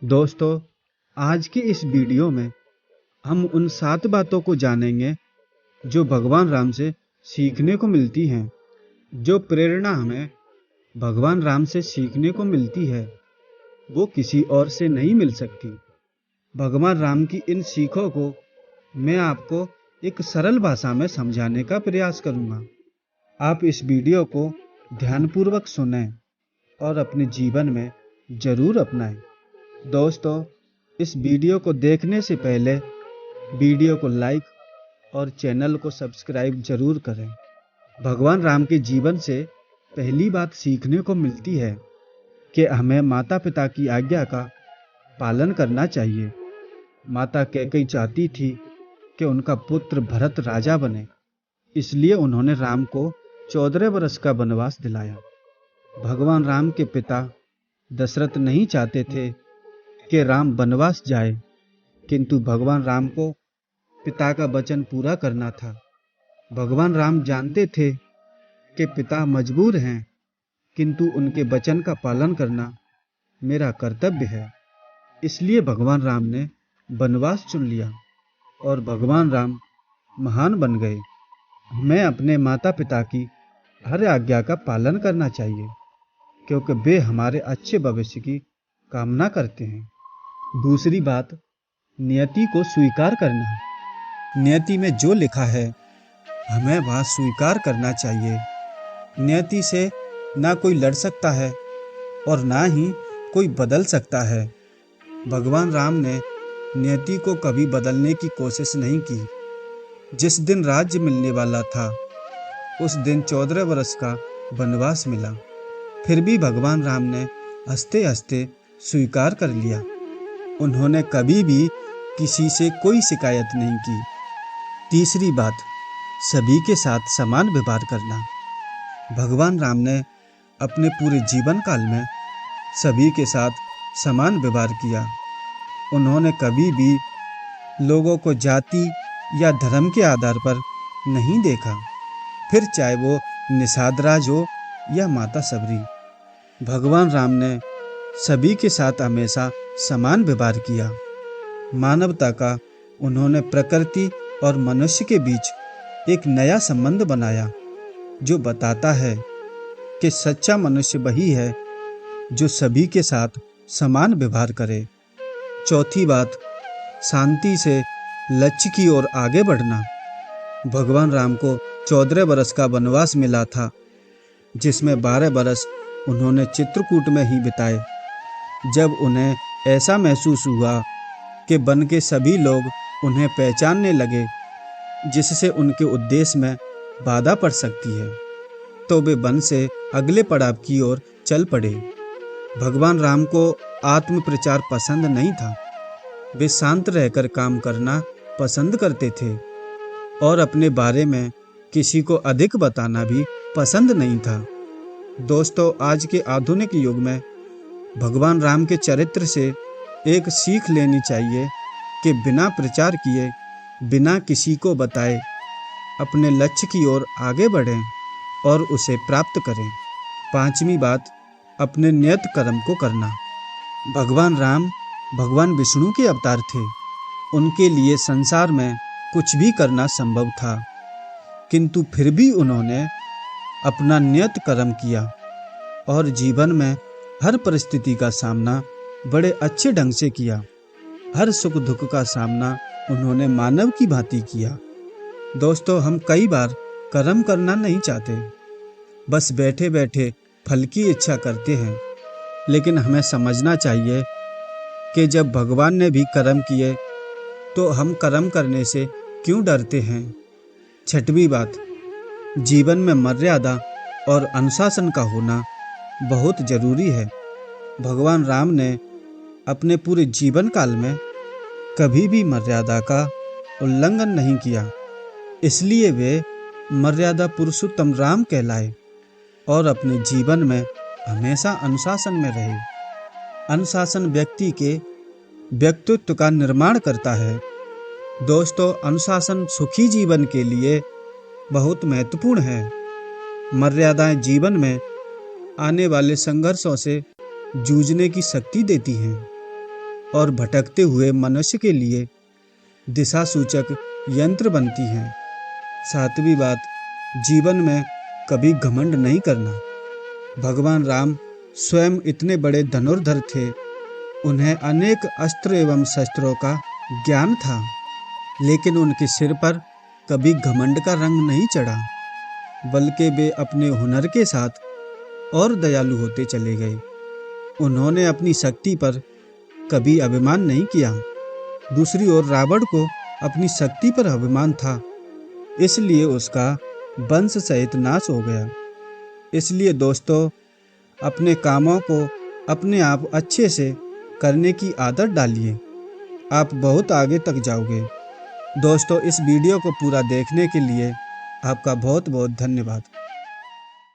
दोस्तों, आज की इस वीडियो में हम उन 7 बातों को जानेंगे जो भगवान राम से सीखने को मिलती हैं। जो प्रेरणा हमें भगवान राम से सीखने को मिलती है वो किसी और से नहीं मिल सकती। भगवान राम की इन सीखों को मैं आपको एक सरल भाषा में समझाने का प्रयास करूंगा। आप इस वीडियो को ध्यानपूर्वक सुनें और अपने जीवन में जरूर अपनाएं। दोस्तों, इस वीडियो को देखने से पहले वीडियो को लाइक और चैनल को सब्सक्राइब जरूर करें। भगवान राम के जीवन से पहली बात सीखने को मिलती है कि हमें माता पिता की आज्ञा का पालन करना चाहिए। माता कैकेयी चाहती थी कि उनका पुत्र भरत राजा बने, इसलिए उन्होंने राम को 14 वर्ष का वनवास दिलाया। भगवान राम के पिता दशरथ नहीं चाहते थे कि राम वनवास जाए, किंतु भगवान राम को पिता का वचन पूरा करना था। भगवान राम जानते थे कि पिता मजबूर हैं, किंतु उनके वचन का पालन करना मेरा कर्तव्य है। इसलिए भगवान राम ने वनवास चुन लिया और भगवान राम महान बन गए। हमें अपने माता पिता की हर आज्ञा का पालन करना चाहिए, क्योंकि वे हमारे अच्छे भविष्य की कामना करते हैं। दूसरी बात, नियति को स्वीकार करना। नियति में जो लिखा है हमें वह स्वीकार करना चाहिए। नियति से ना कोई लड़ सकता है और ना ही कोई बदल सकता है। भगवान राम ने नियति को कभी बदलने की कोशिश नहीं की। जिस दिन राज्य मिलने वाला था उस दिन 14 वर्ष का वनवास मिला, फिर भी भगवान राम ने हंसते हंसते स्वीकार कर लिया। उन्होंने कभी भी किसी से कोई शिकायत नहीं की। तीसरी बात, सभी के साथ समान व्यवहार करना। भगवान राम ने अपने पूरे जीवन काल में सभी के साथ समान व्यवहार किया। उन्होंने कभी भी लोगों को जाति या धर्म के आधार पर नहीं देखा, फिर चाहे वो निषाद राज हो या माता सबरी। भगवान राम ने सभी के साथ हमेशा समान व्यवहार किया। मानवता का उन्होंने प्रकृति और मनुष्य के बीच एक नया संबंध बनाया, जो बताता है कि सच्चा मनुष्य वही है जो सभी के साथ समान व्यवहार करे। चौथी बात, शांति से लक्ष्य की ओर आगे बढ़ना। भगवान राम को 14 वर्ष का वनवास मिला था, जिसमें 12 वर्ष उन्होंने चित्रकूट में ही बिताए। जब उन्हें ऐसा महसूस हुआ कि वन के सभी लोग उन्हें पहचानने लगे, जिससे उनके उद्देश्य में बाधा पड़ सकती है, तो वे वन से अगले पड़ाव की ओर चल पड़े। भगवान राम को आत्म प्रचार पसंद नहीं था। वे शांत रहकर काम करना पसंद करते थे और अपने बारे में किसी को अधिक बताना भी पसंद नहीं था। दोस्तों, आज के आधुनिक युग में भगवान राम के चरित्र से एक सीख लेनी चाहिए कि बिना प्रचार किए, बिना किसी को बताए, अपने लक्ष्य की ओर आगे बढ़ें और उसे प्राप्त करें। पांचवी बात, अपने नियत कर्म को करना। भगवान राम भगवान विष्णु के अवतार थे। उनके लिए संसार में कुछ भी करना संभव था, किंतु फिर भी उन्होंने अपना नियत कर्म किया और जीवन में हर परिस्थिति का सामना बड़े अच्छे ढंग से किया। हर सुख दुख का सामना उन्होंने मानव की भांति किया। दोस्तों, हम कई बार कर्म करना नहीं चाहते, बस बैठे बैठे फल की इच्छा करते हैं। लेकिन हमें समझना चाहिए कि जब भगवान ने भी कर्म किए तो हम कर्म करने से क्यों डरते हैं। छठवीं बात, जीवन में मर्यादा और अनुशासन का होना बहुत जरूरी है। भगवान राम ने अपने पूरे जीवन काल में कभी भी मर्यादा का उल्लंघन नहीं किया, इसलिए वे मर्यादा पुरुषोत्तम राम कहलाए और अपने जीवन में हमेशा अनुशासन में रहे। अनुशासन व्यक्ति के व्यक्तित्व का निर्माण करता है। दोस्तों, अनुशासन सुखी जीवन के लिए बहुत महत्वपूर्ण है। मर्यादाएं जीवन में आने वाले संघर्षों से जूझने की शक्ति देती हैं। और भटकते हुए मनुष्य के लिए दिशा सूचक यंत्र बनती हैं। सातवीं बात, जीवन में कभी घमंड नहीं करना। भगवान राम स्वयं इतने बड़े धनुर्धर थे, उन्हें अनेक अस्त्र एवं शस्त्रों का ज्ञान था, लेकिन उनके सिर पर कभी घमंड का रंग नहीं चढ़ा, बल्कि वे अपने हुनर के साथ और दयालु होते चले गए। उन्होंने अपनी शक्ति पर कभी अभिमान नहीं किया। दूसरी ओर रावण को अपनी शक्ति पर अभिमान था, इसलिए उसका वंश सहित नाश हो गया। इसलिए दोस्तों, अपने कामों को अपने आप अच्छे से करने की आदत डालिए, आप बहुत आगे तक जाओगे। दोस्तों, इस वीडियो को पूरा देखने के लिए आपका बहुत बहुत धन्यवाद।